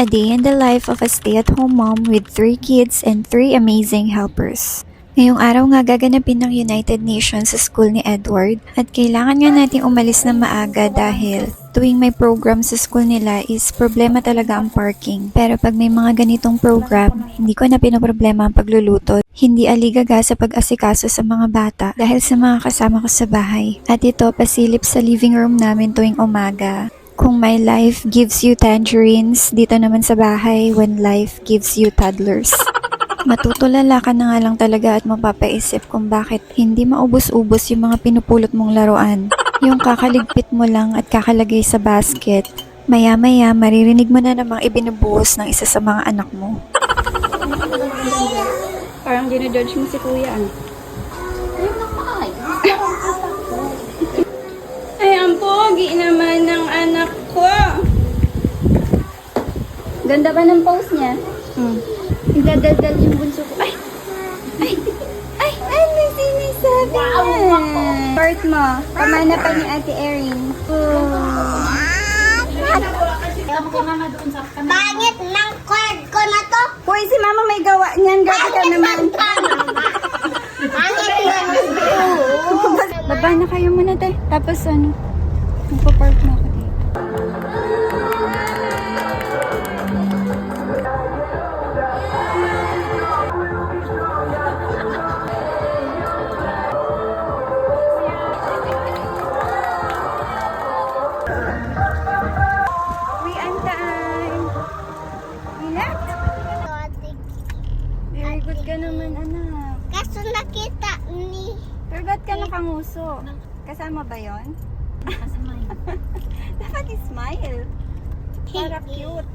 A day in the life of a stay-at-home mom with 3 kids and 3 amazing helpers. Ngayong araw nga gaganapin ng United Nations sa school ni Edward at kailangan nga nating umalis na maaga dahil tuwing may program sa school nila is problema talaga ang parking. Pero pag may mga ganitong program, hindi ko na pinoproblema ang pagluluto. Hindi aligaga sa pag-asikaso sa mga bata dahil sa mga kasama ko sa bahay. At ito pasilip sa living room namin tuwing umaga. Kung my life gives you tangerines, dito naman sa bahay when life gives you toddlers. Matutulala ka na nga lang talaga at mapapaisip kung bakit hindi maubos-ubos yung mga pinupulot mong laruan. Yung kakaligpit mo lang at kakalagay sa basket, maya-maya maririnig mo na namang ibinubuhos ng isa sa mga anak mo. Parang ginadodge mo si kuya, ano? Ay, ang pogi naman ng anak ko. Ganda ba ng pose niya? Nagdadaldal yung bunso ko. Ay! Ano sinasabi niya? Part mo. Pamana pa ni Ate Erin. Pangit ng cord ko na to. Hoy, si mama may gawa niyan. Gabi ka naman. Pangit ng Baba na kayo muna, te. Tapos ano? Magpa-park na ako dito. We on time. Relax. Very good ka naman, anak. Kaso nakita ni Pero ba't ka nakanguso? Kasama ba yon? Dapat i-smile. Para cute.